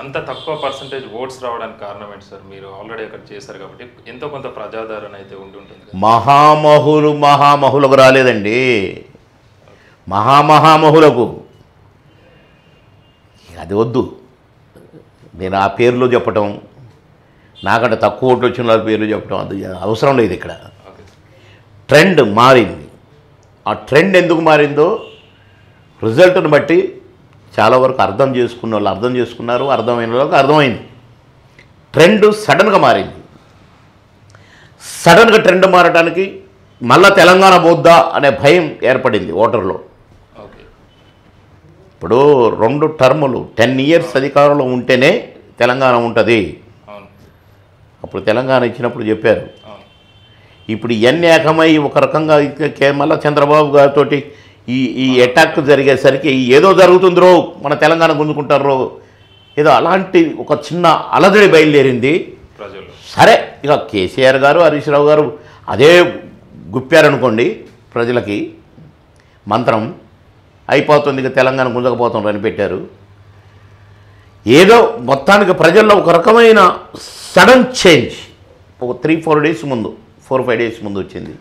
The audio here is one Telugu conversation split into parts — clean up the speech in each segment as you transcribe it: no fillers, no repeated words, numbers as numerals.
అంత తక్కువ పర్సంటేజ్ ఓట్స్ రావడానికి కారణం ఏంటి సార్? మీరు ఆల్రెడీ అక్కడ చేశారు కాబట్టి ఎంతో కొంత ప్రజాదరణ అయితే ఉంటుంది. మహామహులకు రాలేదండి. మహామహులకు అది వద్దు. నేను ఆ పేర్లు చెప్పటం, నాకంటే తక్కువ ఓట్లు వచ్చిన వాళ్ళ పేర్లు చెప్పడం అది అవసరం లేదు. ఇక్కడ ట్రెండ్ మారింది. ఆ ట్రెండ్ ఎందుకు మారిందో రిజల్ట్ని బట్టి చాలా వరకు అర్థం చేసుకున్న వాళ్ళు అర్థం చేసుకున్నారు, అర్థమైన వాళ్ళకి అర్థమైంది. ట్రెండ్ సడన్గా మారింది. సడన్గా ట్రెండ్ మారడానికి మళ్ళా తెలంగాణ పోద్దా అనే భయం ఏర్పడింది ఓటర్లో. ఇప్పుడు 2 టర్ములు 10 years అధికారంలో ఉంటేనే తెలంగాణ ఉంటుంది. అప్పుడు తెలంగాణ ఇచ్చినప్పుడు చెప్పారు. ఇప్పుడు ఇవన్నీ ఏకమై ఒక రకంగా మళ్ళీ చంద్రబాబు గారితో ఈ అటాక్ జరిగేసరికి ఏదో జరుగుతుందిరో, మన తెలంగాణ గుంజుకుంటారో, ఏదో అలాంటి ఒక చిన్న అలజడి బయలుదేరింది. సరే, ఇక కేసీఆర్ గారు హరీష్ రావు గారు అదే గుప్పారనుకోండి, ప్రజలకి మంత్రం అయిపోతుంది, ఇక తెలంగాణ గుంజకపోతుండ్రు అని పెట్టారు. ఏదో మొత్తానికి ప్రజల్లో ఒక రకమైన సడన్ చేంజ్ ఒక 3-4 days ముందు, 4-5 days ముందు వచ్చింది.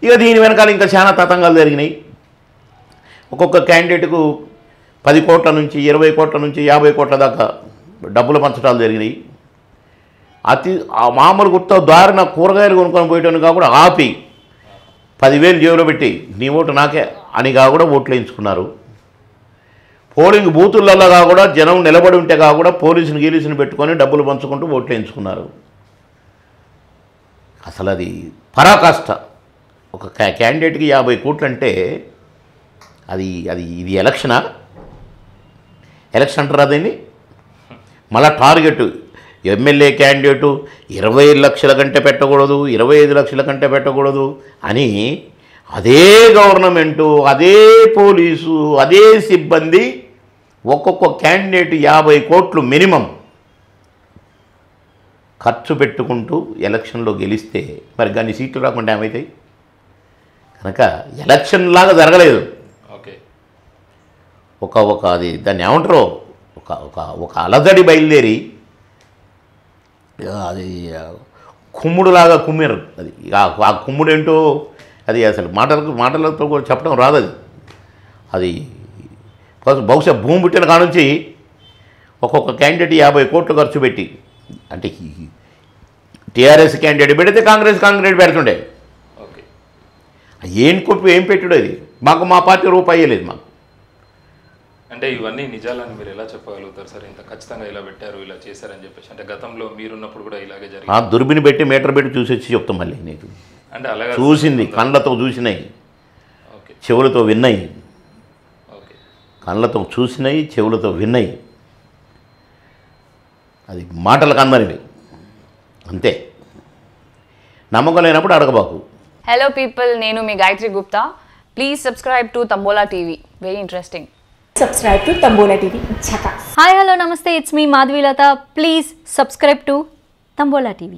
ఇక దీని వెనకాల ఇంకా చాలా తతంగాలు జరిగినాయి. ఒక్కొక్క క్యాండిడేట్కు 10 కోట్ల నుంచి 20 కోట్ల నుంచి 50 కోట్ల దాకా డబ్బులు పంచడాలు జరిగినాయి. ఆ మామూలు గుర్తు దారిన కూరగాయలు కొనుక్కొని పోయటానికి కాకుండా ఆపి 10,000 జేబులో పెట్టి నీ ఓటు నాకే అనిగా కూడా ఓట్లు వేయించుకున్నారు. పోలింగ్ బూతులలో కూడా జనం నిలబడి ఉంటే కూడా పోలీసుని పెట్టుకొని డబ్బులు పంచుకుంటూ ఓట్లు వేయించుకున్నారు. అసలు అది పరాకాష్ట. ఒక క్యాండిడేట్కి 50 కోట్లు అంటే ఇది ఎలక్షన్ అంటారు అదేంటి. మళ్ళా టార్గెట్ ఎమ్మెల్యే క్యాండిడేటు 20 లక్షల కంటే పెట్టకూడదు, 25 లక్షల కంటే పెట్టకూడదు అని అదే గవర్నమెంటు, అదే పోలీసు, అదే సిబ్బంది ఒక్కొక్క క్యాండిడేట్ 50 కోట్లు మినిమం ఖర్చు పెట్టుకుంటూ ఎలక్షన్లో గెలిస్తే మరి దాన్ని సీట్లు రాకుండా ఏమవుతాయి? కనుక ఎలక్షన్ లాగా జరగలేదు. ఒక అది దాన్ని ఏమంటారో ఒక అలజడి బయలుదేరి అది కుమ్ముడులాగా కుమ్మిరు. అది ఆ కుమ్ముడు ఏంటో అది అసలు మాటలతో కూడా చెప్పడం రాదు. అది బహుశా భూమి పుట్టిన కానుంచి ఒక్కొక్క క్యాండిడేట్ 50 కోట్లు ఖర్చు పెట్టి, అంటే టీఆర్ఎస్ క్యాండిడేట్ పెడితే కాంగ్రెస్ పెడుతుండే. ఏం పెట్టుడు అది. మా పార్టీ రూపాయి అయ్యలేదు మాకు. అంటే ఇవన్నీ నిజాలని మీరు ఎలా చెప్పగలుగుతారు సార్? ఇంత ఖచ్చితంగా ఇలా పెట్టారు, ఇలా చేశారని చెప్పేసి. అంటే గతంలో మీరున్నప్పుడు కూడా ఇలాగే జరిగింది. దుర్బిని పెట్టి మీటర్ పెట్టి చూసి వచ్చి చెప్తాం మళ్ళీ. నీకు అంటే అలాగే చూసింది, కళ్ళతో చూసినాయి, చెవులతో విన్నాయి. కళ్ళతో చూసినాయి, చెవులతో విన్నాయి. అది మాటలకు అందరివి అంతే. నమ్మకం లేనప్పుడు అడగబాకు. హలో పీపుల్, నేను మీ Gayatri Gupta. Please subscribe to Tambola TV. Very interesting. Subscribe to Tambola TV. Hi, hello, namaste. It's me, Madhvi Lata. Please subscribe to Tambola TV.